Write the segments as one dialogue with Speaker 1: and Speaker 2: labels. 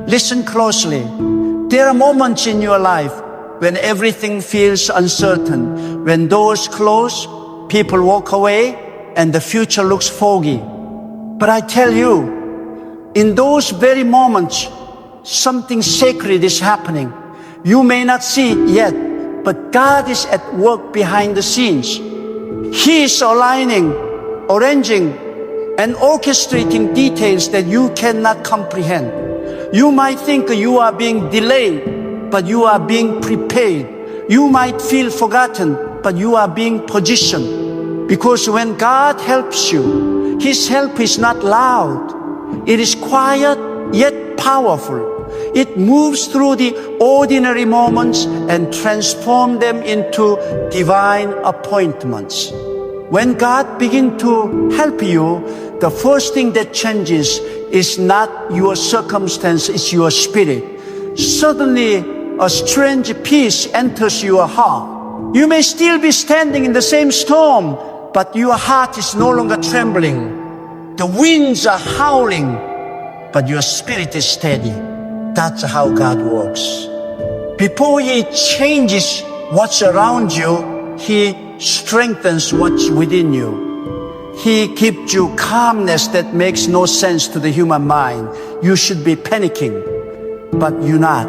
Speaker 1: Listen closely. There are moments in your life when everything feels uncertain, when doors close, people walk away, and the future looks foggy. But I tell you, in those very moments, something sacred is happening. You may not see it yet, but God is at work behind the scenes. He is aligning, arranging, and orchestrating details that you cannot comprehend. You might think you are being delayed, but you are being prepared. You might feel forgotten, but you are being positioned. Because when God helps you, His help is not loud. It is quiet, yet powerful. It moves through the ordinary moments and transforms them into divine appointments. When God begins to help you, the first thing that changes is not your circumstance, it's your spirit. Suddenly, a strange peace enters your heart. You may still be standing in the same storm, but your heart is no longer trembling. The winds are howling, but your spirit is steady. That's how God works. Before He changes what's around you, He strengthens what's within you. He gives you calmness that makes no sense to the human mind. You should be panicking, but you're not.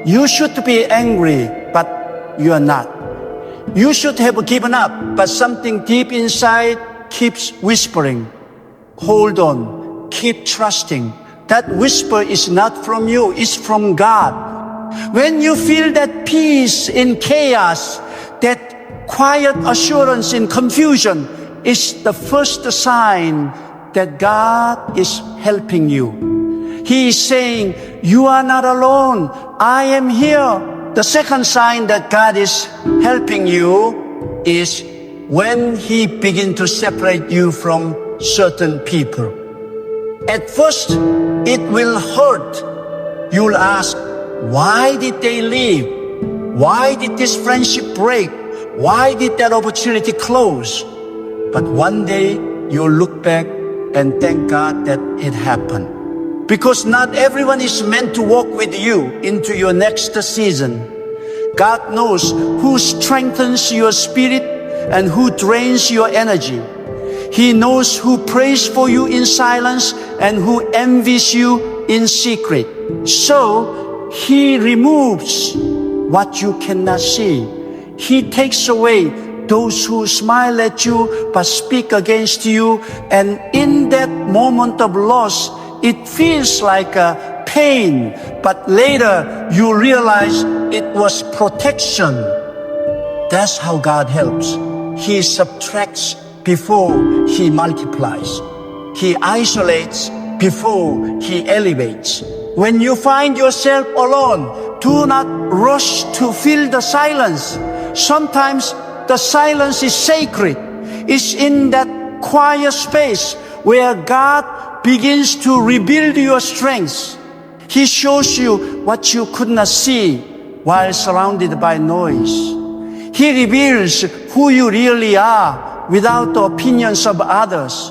Speaker 1: You should be angry, but you are not. You should have given up, but something deep inside keeps whispering. Hold on, keep trusting. That whisper is not from you, it's from God. When you feel that peace in chaos, that quiet assurance in confusion, is the first sign that God is helping you. He is saying, you are not alone, I am here. The second sign that God is helping you is when He begins to separate you from certain people. At first, it will hurt. You'll ask, why did they leave? Why did this friendship break? Why did that opportunity close? But one day, you'll look back and thank God that it happened. Because not everyone is meant to walk with you into your next season. God knows who strengthens your spirit and who drains your energy. He knows who prays for you in silence and who envies you in secret. So, He removes what you cannot see. He takes away those who smile at you but speak against you. And in that moment of loss, it feels like a pain, but later you realize it was protection. That's how God helps. He subtracts before He multiplies. He isolates before He elevates. When you find yourself alone, do not rush to fill the silence. Sometimes the silence is sacred. It's in that quiet space where God begins to rebuild your strength. He shows you what you could not see while surrounded by noise. He reveals who you really are without the opinions of others.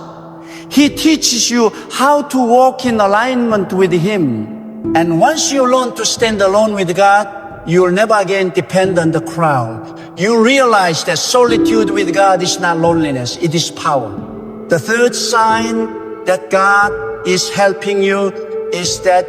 Speaker 1: He teaches you how to walk in alignment with Him. And once you learn to stand alone with God, you will never again depend on the crowd. You realize that solitude with God is not loneliness, it is power. The third sign that God is helping you is that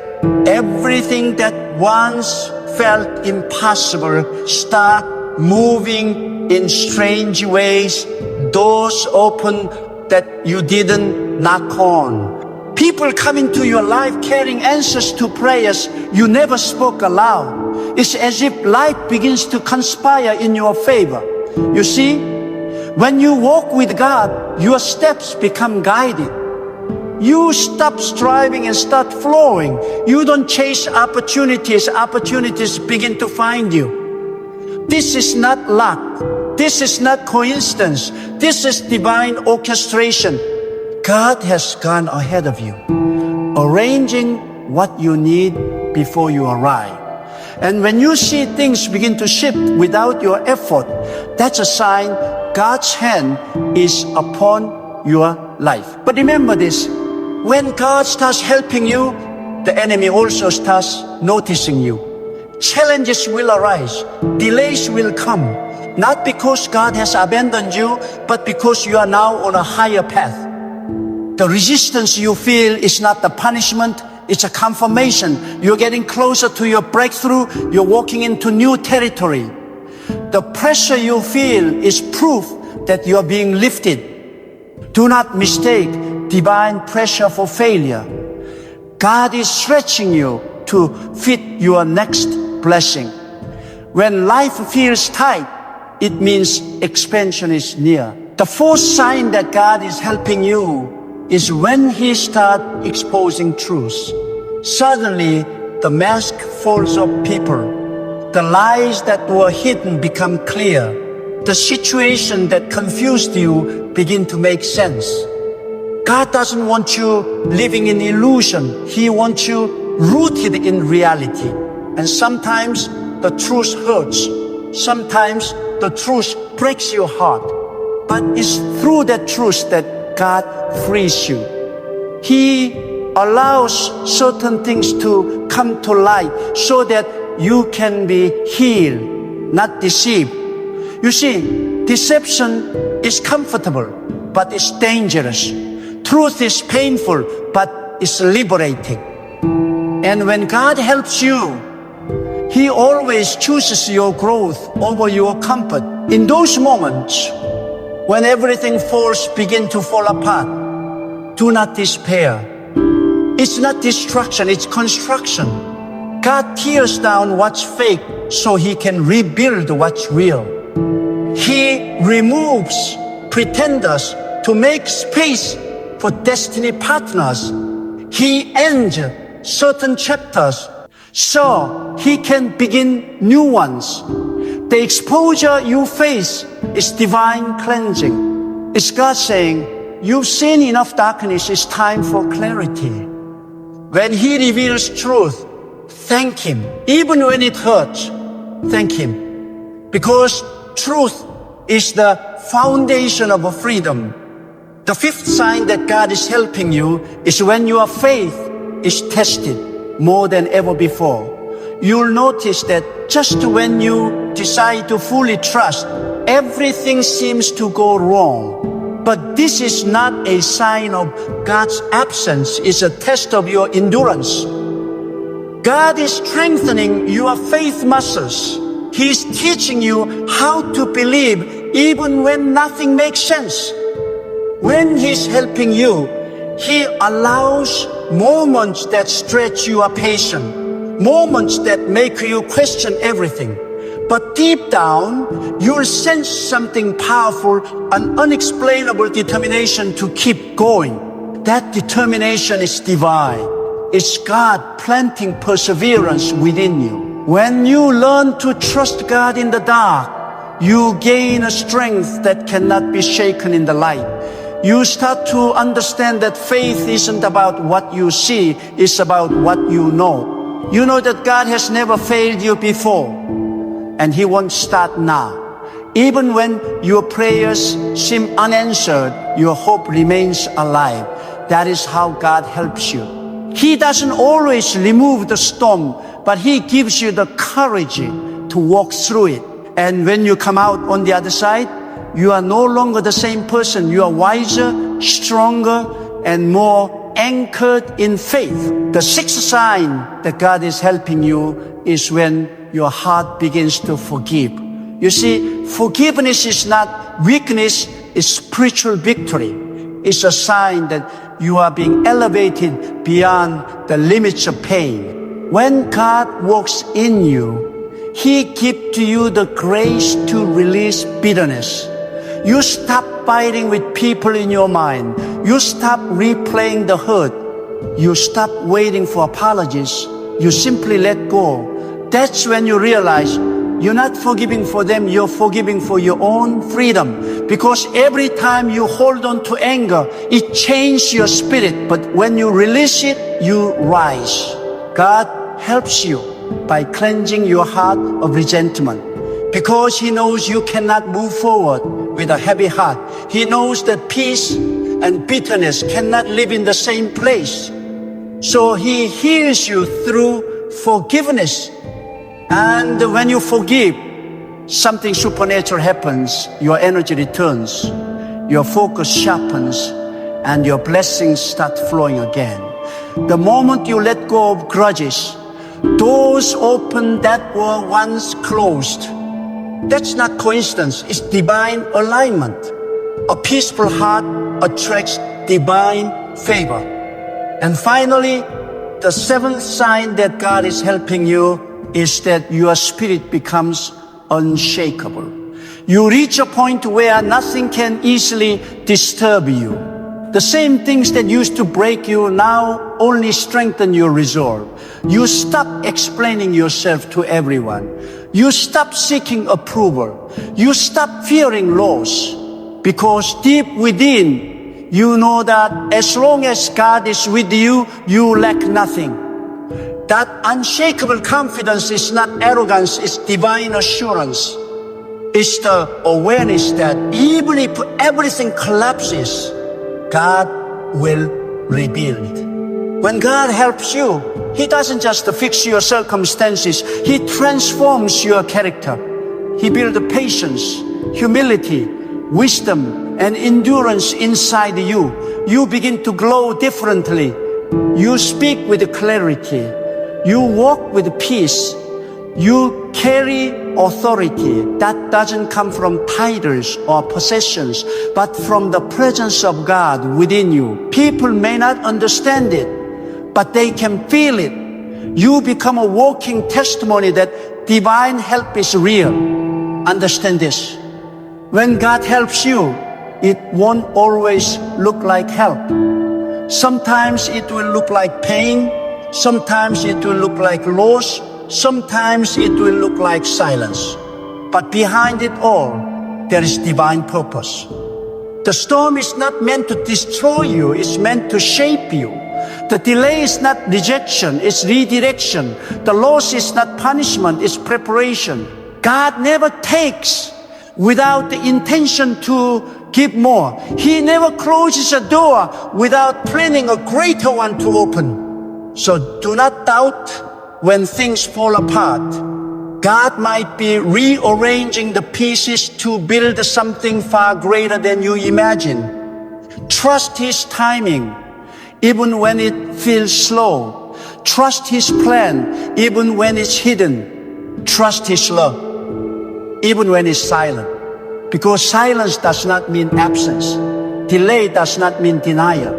Speaker 1: everything that once felt impossible start moving in strange ways. Doors open that you didn't knock on. People come into your life carrying answers to prayers you never spoke aloud. It's as if life begins to conspire in your favor. You see, when you walk with God, your steps become guided. You stop striving and start flowing. You don't chase opportunities. Opportunities begin to find you. This is not luck. This is not coincidence. This is divine orchestration. God has gone ahead of you, arranging what you need before you arrive. And when you see things begin to shift without your effort, that's a sign God's hand is upon your life. But remember this, when God starts helping you, the enemy also starts noticing you. Challenges will arise, delays will come, not because God has abandoned you, but because you are now on a higher path. The resistance you feel is not the punishment, it's a confirmation. You're getting closer to your breakthrough, you're walking into new territory. The pressure you feel is proof that you are being lifted. Do not mistake divine pressure for failure. God is stretching you to fit your next blessing. When life feels tight, it means expansion is near. The fourth sign that God is helping you is when He starts exposing truth. Suddenly, the mask falls off people. The lies that were hidden become clear. The situation that confused you begin to make sense. God doesn't want you living in illusion. He wants you rooted in reality. And sometimes the truth hurts. Sometimes the truth breaks your heart. But it's through that truth that God frees you. He allows certain things to come to light so that you can be healed, not deceived. You see, deception is comfortable, but it's dangerous. Truth is painful, but it's liberating. And when God helps you, He always chooses your growth over your comfort. In those moments, when everything begin to fall apart, do not despair. It's not destruction, it's construction. God tears down what's fake so He can rebuild what's real. He removes pretenders to make space for destiny partners. He ends certain chapters so He can begin new ones. The exposure you face is divine cleansing. It's God saying, you've seen enough darkness, it's time for clarity. When He reveals truth, thank Him. Even when it hurts, thank Him. Because truth is the foundation of freedom. The fifth sign that God is helping you is when your faith is tested more than ever before. You'll notice that just when you decide to fully trust, everything seems to go wrong. But this is not a sign of God's absence, it's a test of your endurance. God is strengthening your faith muscles. He is teaching you how to believe even when nothing makes sense. When He's helping you, He allows moments that stretch your patience, moments that make you question everything. But deep down, you'll sense something powerful, an unexplainable determination to keep going. That determination is divine. It's God planting perseverance within you. When you learn to trust God in the dark, you gain a strength that cannot be shaken in the light. You start to understand that faith isn't about what you see, it's about what you know. You know that God has never failed you before, and He won't start now. Even when your prayers seem unanswered, your hope remains alive. That is how God helps you. He doesn't always remove the storm, but He gives you the courage to walk through it. And when you come out on the other side, you are no longer the same person. You are wiser, stronger, and more anchored in faith. The sixth sign that God is helping you is when your heart begins to forgive. You see, forgiveness is not weakness, it's spiritual victory. It's a sign that you are being elevated beyond the limits of pain. When God works in you, He gives to you the grace to release bitterness. You stop fighting with people in your mind. You stop replaying the hurt. You stop waiting for apologies. You simply let go. That's when you realize you're not forgiving for them, you're forgiving for your own freedom. Because every time you hold on to anger, it changes your spirit. But when you release it, you rise. God helps you by cleansing your heart of resentment. Because He knows you cannot move forward with a heavy heart. He knows that peace and bitterness cannot live in the same place. So He heals you through forgiveness. And when you forgive, something supernatural happens. Your energy returns, your focus sharpens, and your blessings start flowing again. The moment you let go of grudges, doors open that were once closed. That's not coincidence, it's divine alignment. A peaceful heart attracts divine favor. And finally, the seventh sign that God is helping you is that your spirit becomes unshakable. You reach a point where nothing can easily disturb you. The same things that used to break you now only strengthen your resolve. You stop explaining yourself to everyone. You stop seeking approval. You stop fearing loss. Because deep within, you know that as long as God is with you, you lack nothing. That unshakable confidence is not arrogance, it's divine assurance. It's the awareness that even if everything collapses, God will rebuild. When God helps you, He doesn't just fix your circumstances, He transforms your character. He builds patience, humility, wisdom, and endurance inside you. You begin to glow differently. You speak with clarity. You walk with peace. You carry authority that doesn't come from titles or possessions, but from the presence of God within you. People may not understand it, but they can feel it. You become a walking testimony that divine help is real. Understand this. When God helps you, it won't always look like help. Sometimes it will look like pain. Sometimes it will look like loss. Sometimes it will look like silence. But behind it all, there is divine purpose. The storm is not meant to destroy you, it's meant to shape you. The delay is not rejection, it's redirection. The loss is not punishment, it's preparation. God never takes without the intention to give more. He never closes a door without planning a greater one to open. So do not doubt when things fall apart. God might be rearranging the pieces to build something far greater than you imagine. Trust His timing, even when it feels slow. Trust His plan, even when it's hidden. Trust His love, even when it's silent. Because silence does not mean absence. Delay does not mean denial.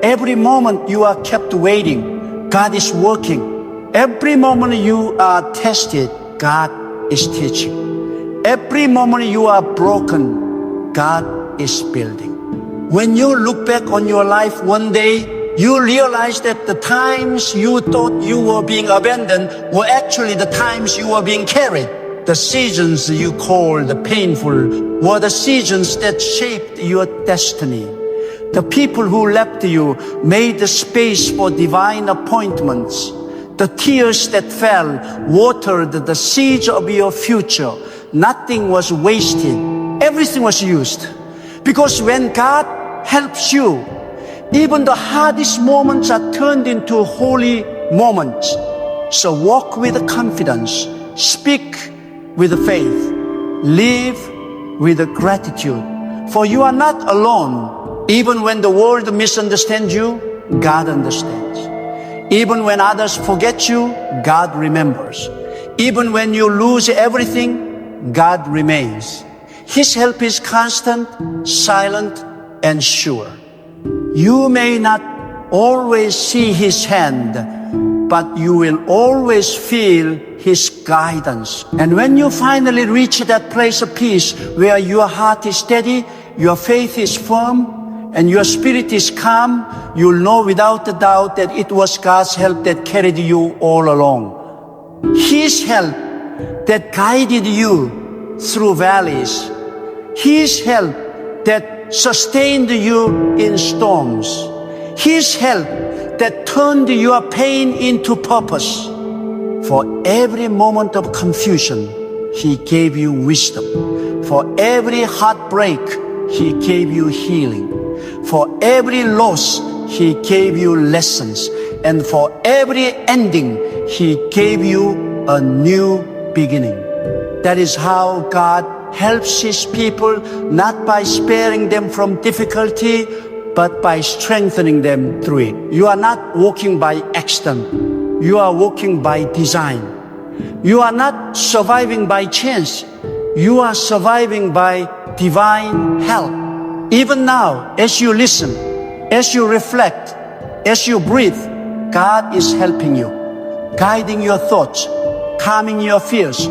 Speaker 1: Every moment you are kept waiting, God is working. Every moment you are tested, God is teaching. Every moment you are broken, God is building. When you look back on your life one day, you realize that the times you thought you were being abandoned were actually the times you were being carried. The seasons you called painful were the seasons that shaped your destiny. The people who left you made the space for divine appointments. The tears that fell watered the seeds of your future. Nothing was wasted. Everything was used. Because when God helps you, even the hardest moments are turned into holy moments. So walk with confidence. Speak with faith. Live with gratitude. For you are not alone. Even when the world misunderstands you, God understands. Even when others forget you, God remembers. Even when you lose everything, God remains. His help is constant, silent, and sure. You may not always see His hand, but you will always feel His guidance. And when you finally reach that place of peace where your heart is steady, your faith is firm, and your spirit is calm, you'll know without a doubt that it was God's help that carried you all along. His help that guided you through valleys. His help that sustained you in storms. His help that turned your pain into purpose. For every moment of confusion, He gave you wisdom. For every heartbreak, He gave you healing. For every loss, He gave you lessons. And for every ending, He gave you a new beginning. That is how God helps His people, not by sparing them from difficulty, but by strengthening them through it. You are not walking by accident. You are walking by design. You are not surviving by chance. You are surviving by divine help. Even now, as you listen, as you reflect, as you breathe, God is helping you, guiding your thoughts, calming your fears,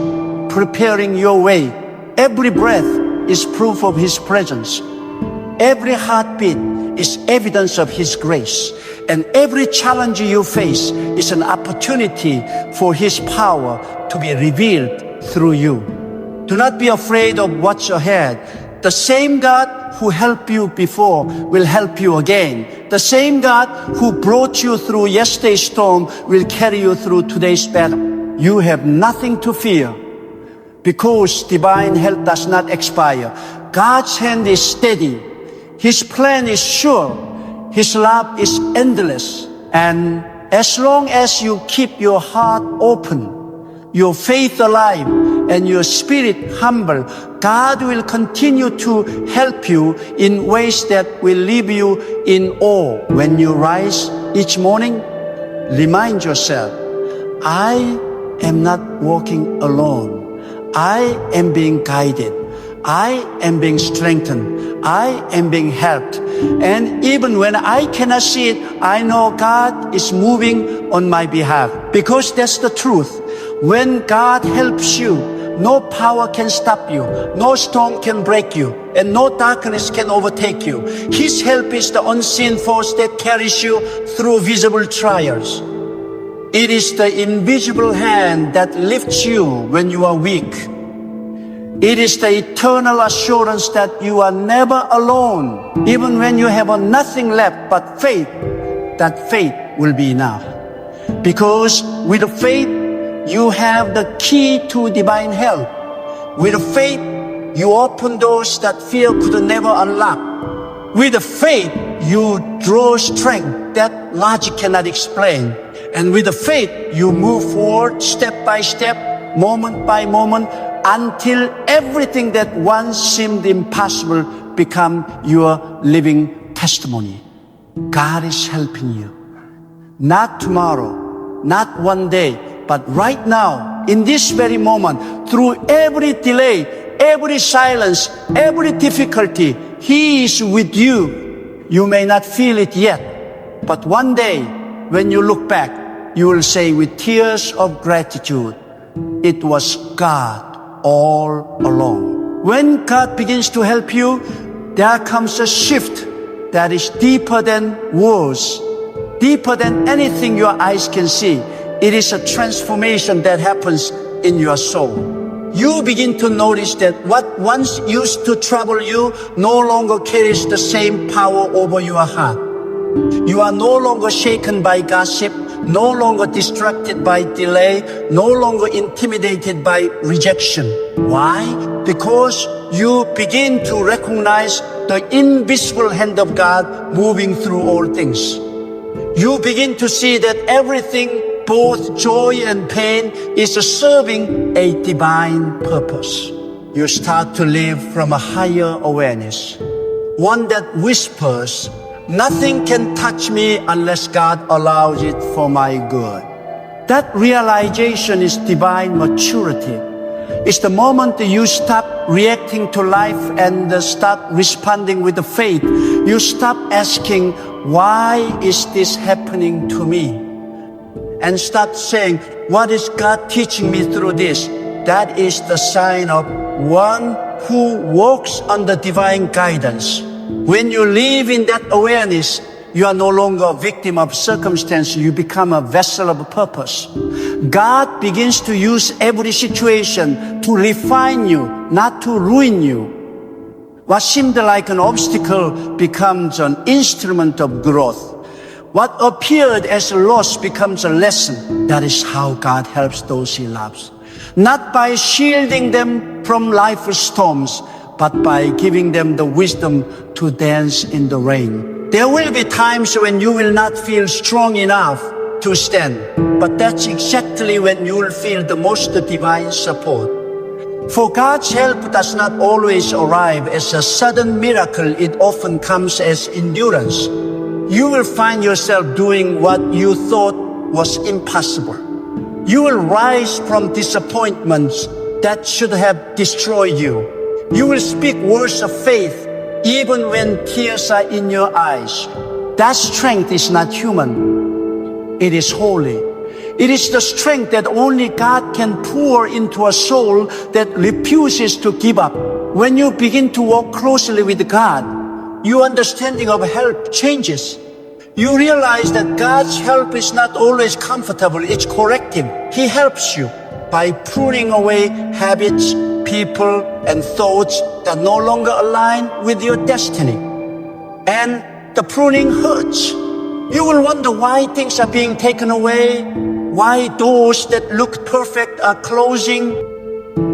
Speaker 1: preparing your way. Every breath is proof of His presence. Every heartbeat is evidence of His grace. And every challenge you face is an opportunity for His power to be revealed through you. Do not be afraid of what's ahead. The same God who helped you before will help you again. The same God who brought you through yesterday's storm will carry you through today's battle. You have nothing to fear because divine help does not expire. God's hand is steady. His plan is sure. His love is endless. And as long as you keep your heart open, your faith alive, and your spirit humble, God will continue to help you in ways that will leave you in awe. When you rise each morning, remind yourself, I am not walking alone. I am being guided. I am being strengthened. I am being helped. And even when I cannot see it, I know God is moving on my behalf. Because that's the truth. When God helps you, no power can stop you, no storm can break you, and no darkness can overtake you. His help is the unseen force that carries you through visible trials. It is the invisible hand that lifts you when you are weak. It is the eternal assurance that you are never alone, even when you have nothing left but faith, that faith will be enough. Because with faith, you have the key to divine help. With faith, you open doors that fear could never unlock. With faith, you draw strength that logic cannot explain. And with faith, you move forward step by step, moment by moment, until everything that once seemed impossible become your living testimony. God is helping you. Not tomorrow, not one day, but right now, in this very moment, through every delay, every silence, every difficulty, He is with you. You may not feel it yet, but one day, when you look back, you will say with tears of gratitude, it was God all along. When God begins to help you, there comes a shift that is deeper than words, deeper than anything your eyes can see. It is a transformation that happens in your soul. You begin to notice that what once used to trouble you no longer carries the same power over your heart. You are no longer shaken by gossip, no longer distracted by delay, no longer intimidated by rejection. Why? Because you begin to recognize the invisible hand of God moving through all things. You begin to see that everything, both joy and pain, is serving a divine purpose. You start to live from a higher awareness, one that whispers, nothing can touch me unless God allows it for my good. That realization is divine maturity. It's the moment that you stop reacting to life and start responding with the faith. You stop asking, why is this happening to me? And start saying, what is God teaching me through this? That is the sign of one who walks under divine guidance. When you live in that awareness, you are no longer a victim of circumstance. You become a vessel of purpose. God begins to use every situation to refine you, not to ruin you. What seemed like an obstacle becomes an instrument of growth. What appeared as a loss becomes a lesson. That is how God helps those He loves. Not by shielding them from life's storms, but by giving them the wisdom to dance in the rain. There will be times when you will not feel strong enough, to stand. But that's exactly when you'll feel the most divine support. For God's help does not always arrive as a sudden miracle, it often comes as endurance. You will find yourself doing what you thought was impossible. You will rise from disappointments that should have destroyed you. You will speak words of faith even when tears are in your eyes. That strength is not human. It is holy. It is the strength that only God can pour into a soul that refuses to give up. When you begin to walk closely with God, your understanding of help changes. You realize that God's help is not always comfortable, it's corrective. He helps you by pruning away habits, people, and thoughts that no longer align with your destiny. And the pruning hurts. You will wonder why things are being taken away, why doors that looked perfect are closing,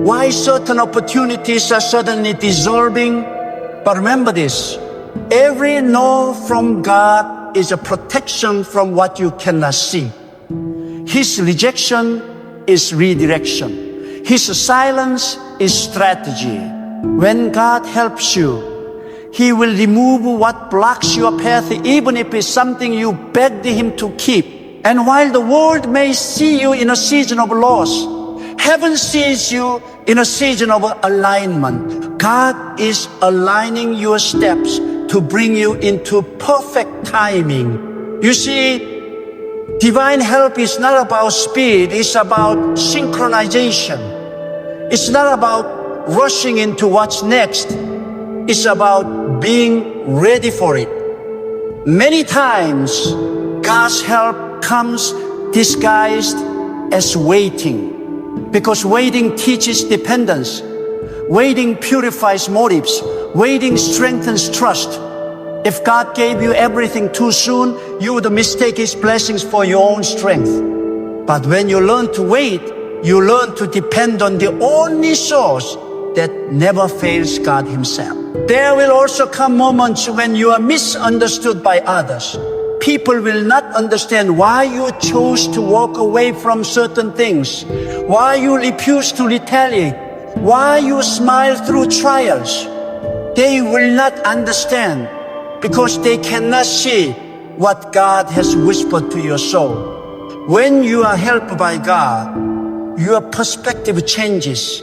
Speaker 1: why certain opportunities are suddenly dissolving. But remember this, every no from God is a protection from what you cannot see. His rejection is redirection. His silence is strategy. When God helps you, He will remove what blocks your path, even if it's something you begged Him to keep. And while the world may see you in a season of loss, heaven sees you in a season of alignment. God is aligning your steps to bring you into perfect timing. You see, divine help is not about speed, it's about synchronization. It's not about rushing into what's next. It's about being ready for it. Many times, God's help comes disguised as waiting, because waiting teaches dependence. Waiting purifies motives. Waiting strengthens trust. If God gave you everything too soon, you would mistake His blessings for your own strength. But when you learn to wait, you learn to depend on the only source that never fails, God Himself. There will also come moments when you are misunderstood by others. People will not understand why you chose to walk away from certain things, why you refuse to retaliate, why you smile through trials. They will not understand because they cannot see what God has whispered to your soul. When you are helped by God, your perspective changes.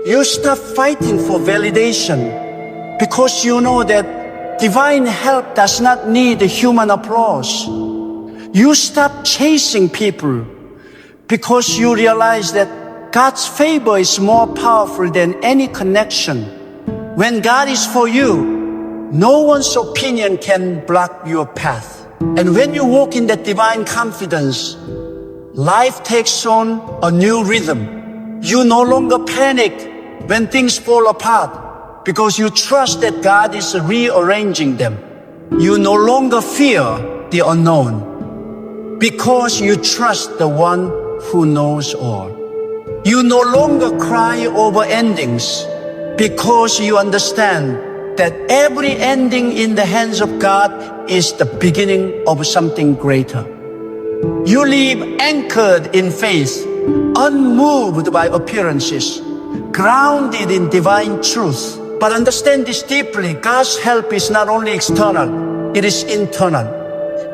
Speaker 1: You stop fighting for validation because you know that divine help does not need human applause. You stop chasing people because you realize that God's favor is more powerful than any connection. When God is for you, no one's opinion can block your path. And when you walk in that divine confidence, life takes on a new rhythm. You no longer panic when things fall apart because you trust that God is rearranging them. You no longer fear the unknown because you trust the one who knows all. You no longer cry over endings because you understand that every ending in the hands of God is the beginning of something greater. You live anchored in faith, unmoved by appearances, grounded in divine truth. But understand this deeply, God's help is not only external, it is internal.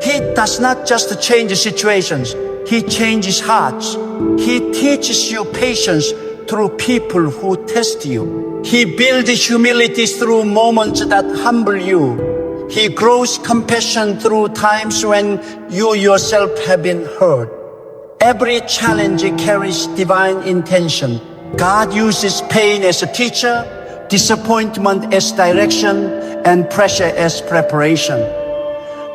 Speaker 1: He does not just change situations, He changes hearts. He teaches you patience through people who test you. He builds humility through moments that humble you. He grows compassion through times when you yourself have been hurt. Every challenge carries divine intention. God uses pain as a teacher, disappointment as direction, and pressure as preparation.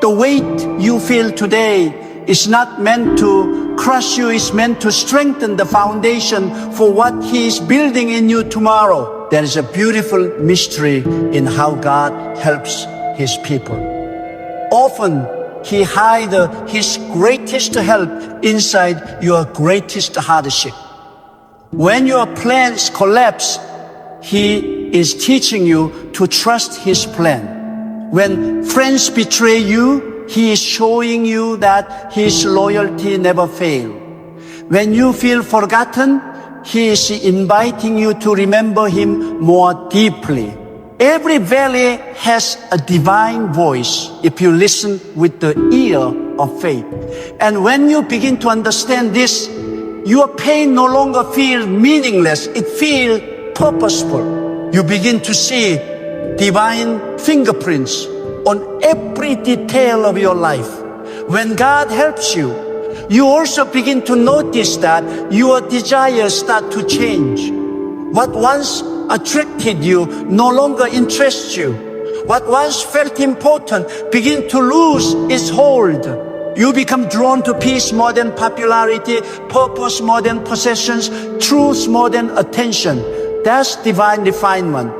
Speaker 1: The weight you feel today is not meant to crush you, it's meant to strengthen the foundation for what He is building in you tomorrow. There is a beautiful mystery in how God helps His people. Often, He hides His greatest help inside your greatest hardship. When your plans collapse, He is teaching you to trust His plan. When friends betray you, He is showing you that His loyalty never fails. When you feel forgotten, He is inviting you to remember Him more deeply. Every valley has a divine voice if you listen with the ear of faith. And when you begin to understand this, your pain no longer feels meaningless. It feels purposeful. You begin to see divine fingerprints on every detail of your life. When God helps you, you also begin to notice that your desires start to change. What once attracted you no longer interests you. What once felt important begin to lose its hold. You become drawn to peace more than popularity, purpose more than possessions, truth more than attention. That's divine refinement.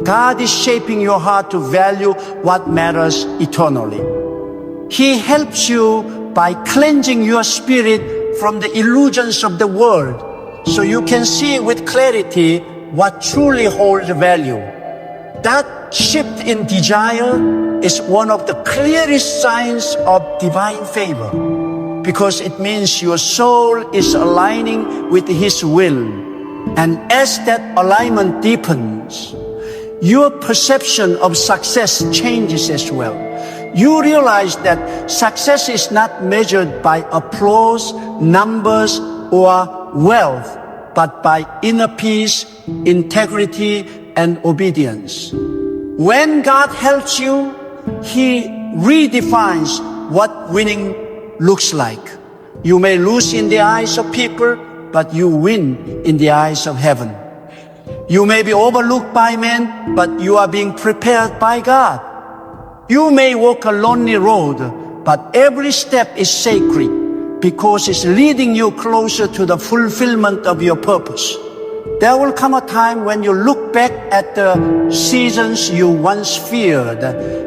Speaker 1: God is shaping your heart to value what matters eternally. He helps you by cleansing your spirit from the illusions of the world, so you can see with clarity what truly holds value. That shift in desire is one of the clearest signs of divine favor, because it means your soul is aligning with His will. And as that alignment deepens, your perception of success changes as well. You realize that success is not measured by applause, numbers, or wealth, but by inner peace, integrity, and obedience. When God helps you, He redefines what winning looks like. You may lose in the eyes of people, but you win in the eyes of heaven. You may be overlooked by men, but you are being prepared by God. You may walk a lonely road, but every step is sacred because it's leading you closer to the fulfillment of your purpose. There will come a time when you look back at the seasons you once feared,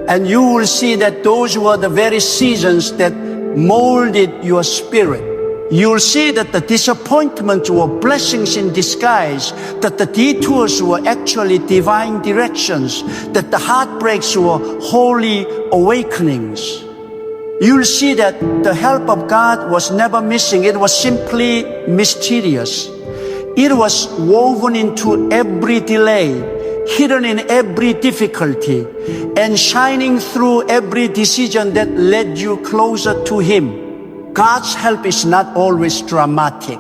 Speaker 1: and you will see that those were the very seasons that molded your spirit. You'll see that the disappointments were blessings in disguise, that the detours were actually divine directions, that the heartbreaks were holy awakenings. You'll see that the help of God was never missing. It was simply mysterious. It was woven into every delay, hidden in every difficulty, and shining through every decision that led you closer to Him. God's help is not always dramatic.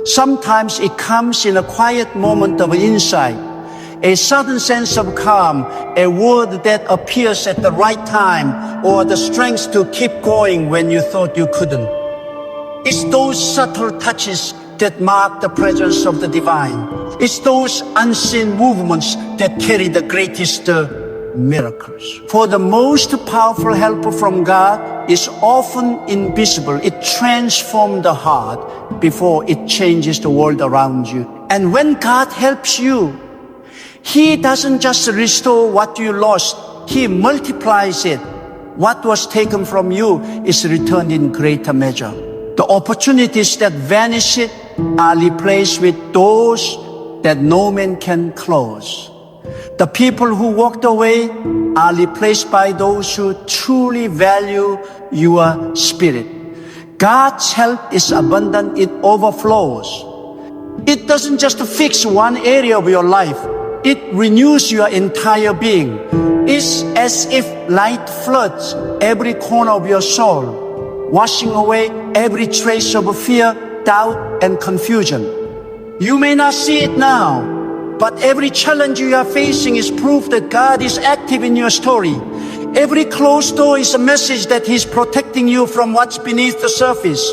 Speaker 1: Sometimes it comes in a quiet moment of insight, a sudden sense of calm, a word that appears at the right time, or the strength to keep going when you thought you couldn't. It's those subtle touches that mark the presence of the divine. It's those unseen movements that carry the greatest miracles. For the most powerful help from God is often invisible. It transforms the heart before it changes the world around you. And when God helps you, He doesn't just restore what you lost, He multiplies it. What was taken from you is returned in greater measure. The opportunities that vanished are replaced with doors that no man can close. The people who walked away are replaced by those who truly value your spirit. God's help is abundant, it overflows. It doesn't just fix one area of your life, it renews your entire being. It's as if light floods every corner of your soul, washing away every trace of fear, doubt, and confusion. You may not see it now, but every challenge you are facing is proof that God is active in your story. Every closed door is a message that He's protecting you from what's beneath the surface.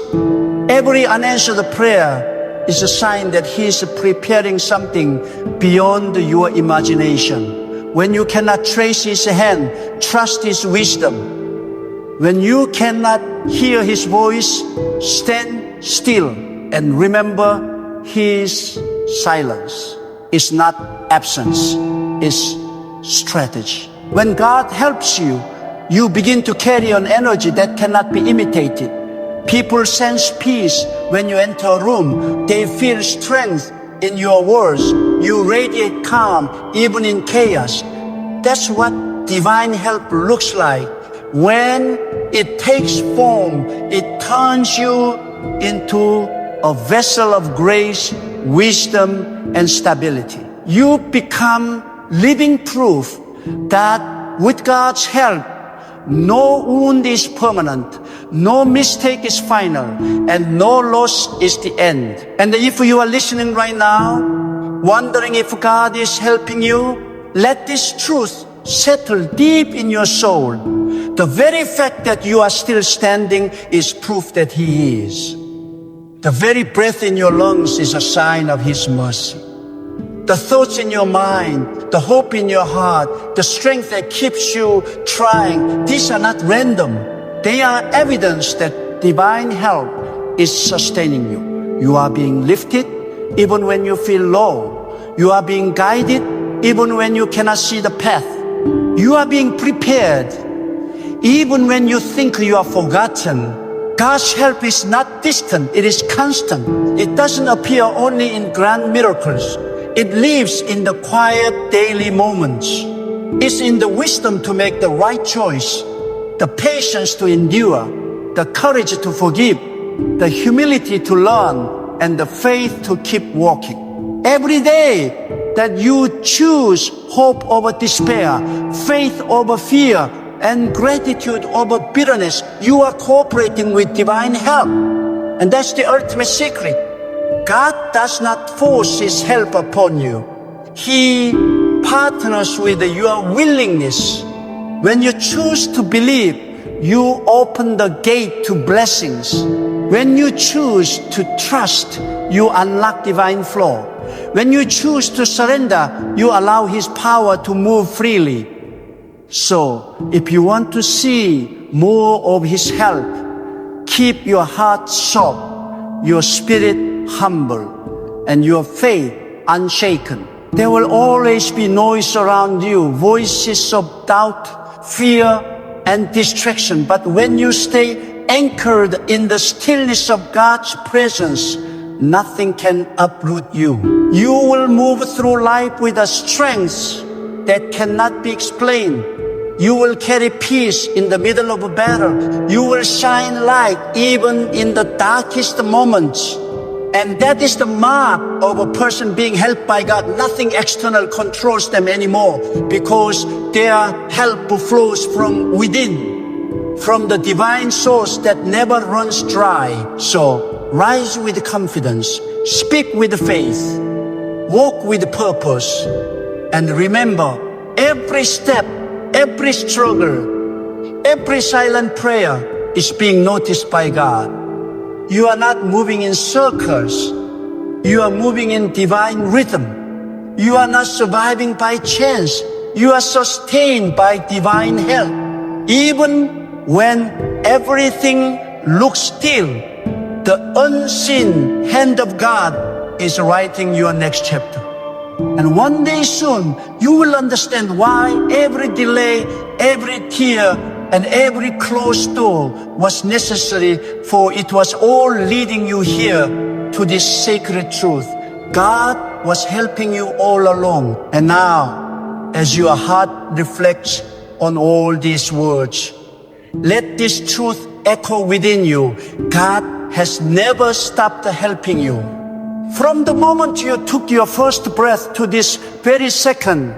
Speaker 1: Every unanswered prayer is a sign that He is preparing something beyond your imagination. When you cannot trace His hand, trust His wisdom. When you cannot hear His voice, stand still and remember His silence. It's not absence, it's strategy. When God helps you, you begin to carry an energy that cannot be imitated. People sense peace when you enter a room. They feel strength in your words. You radiate calm even in chaos. That's what divine help looks like. When it takes form, it turns you into a vessel of grace, wisdom, and stability. You become living proof that with God's help, no wound is permanent, no mistake is final, and no loss is the end. And if you are listening right now, wondering if God is helping you, let this truth settle deep in your soul. The very fact that you are still standing is proof that He is. The very breath in your lungs is a sign of His mercy. The thoughts in your mind, the hope in your heart, the strength that keeps you trying, these are not random. They are evidence that divine help is sustaining you. You are being lifted even when you feel low. You are being guided even when you cannot see the path. You are being prepared even when you think you are forgotten. God's help is not distant, it is constant. It doesn't appear only in grand miracles. It lives in the quiet daily moments. It's in the wisdom to make the right choice, the patience to endure, the courage to forgive, the humility to learn, and the faith to keep walking. Every day that you choose hope over despair, faith over fear, and gratitude over bitterness, you are cooperating with divine help. And that's the ultimate secret. God does not force His help upon you. He partners with your willingness. When you choose to believe, you open the gate to blessings. When you choose to trust, you unlock divine flow. When you choose to surrender, you allow His power to move freely. So, if you want to see more of His help, keep your heart soft, your spirit humble, and your faith unshaken. There will always be noise around you, voices of doubt, fear, and distraction. But when you stay anchored in the stillness of God's presence, nothing can uproot you. You will move through life with a strength that cannot be explained. You will carry peace in the middle of a battle. You will shine light even in the darkest moments. And that is the mark of a person being helped by God. Nothing external controls them anymore because their help flows from within, from the divine source that never runs dry. So rise with confidence, speak with faith, walk with purpose, and remember, every step, every struggle, every silent prayer is being noticed by God. You are not moving in circles. You are moving in divine rhythm. You are not surviving by chance. You are sustained by divine help. Even when everything looks still, the unseen hand of God is writing your next chapter. And one day soon, you will understand why every delay, every tear, and every closed door was necessary, for it was all leading you here to this sacred truth. God was helping you all along. And now, as your heart reflects on all these words, let this truth echo within you. God has never stopped helping you. From the moment you took your first breath to this very second,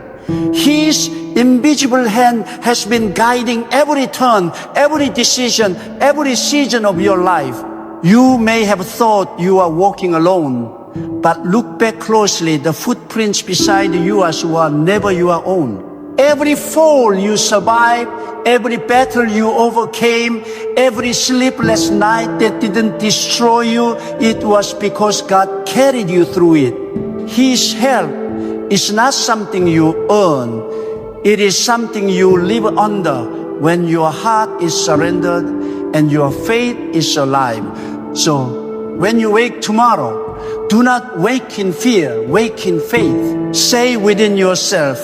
Speaker 1: His invisible hand has been guiding every turn, every decision, every season of your life. You may have thought you are walking alone, but look back closely. The footprints beside yours were never your own. Every fall you survived, every battle you overcame, every sleepless night that didn't destroy you, it was because God carried you through it. His help is not something you earn. It is something you live under when your heart is surrendered and your faith is alive. So when you wake tomorrow, do not wake in fear, wake in faith. Say within yourself,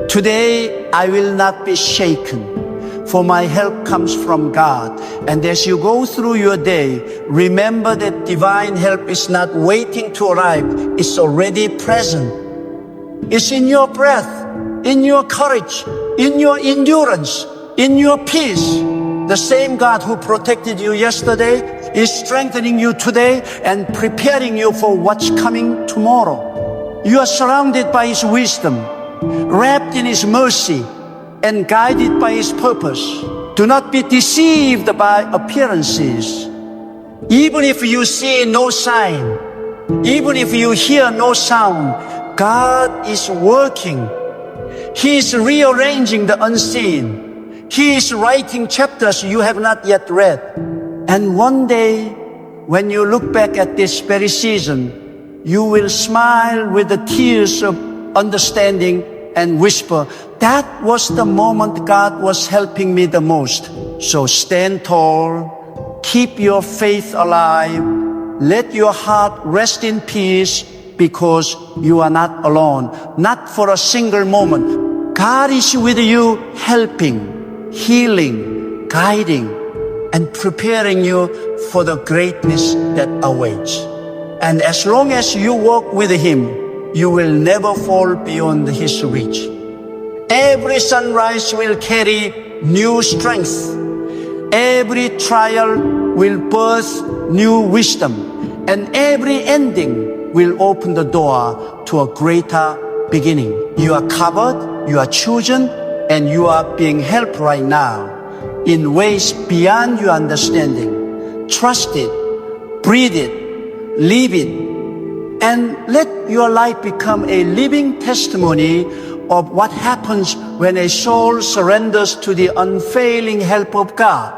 Speaker 1: today I will not be shaken, for my help comes from God. And as you go through your day, remember that divine help is not waiting to arrive, it's already present. It's in your breath, in your courage, in your endurance, In your peace, the same God who protected you yesterday is strengthening you today and preparing you for what's coming tomorrow. You are surrounded by His wisdom, wrapped in His mercy, and guided by His purpose. Do not be deceived by appearances. Even if you see no sign, even if you hear no sound, God is working. He is rearranging the unseen. He is writing chapters you have not yet read. And one day, when you look back at this very season, you will smile with the tears of understanding and whisper, that was the moment God was helping me the most. So stand tall, keep your faith alive, let your heart rest in peace, because you are not alone, not for a single moment. God is with you, helping, healing, guiding, and preparing you for the greatness that awaits. And as long as you walk with Him, you will never fall beyond His reach. Every sunrise will carry new strength. Every trial will birth new wisdom. And every ending will open the door to a greater beginning. You are covered, you are chosen, and you are being helped right now in ways beyond your understanding. Trust it, breathe it, live it, and let your life become a living testimony of what happens when a soul surrenders to the unfailing help of God.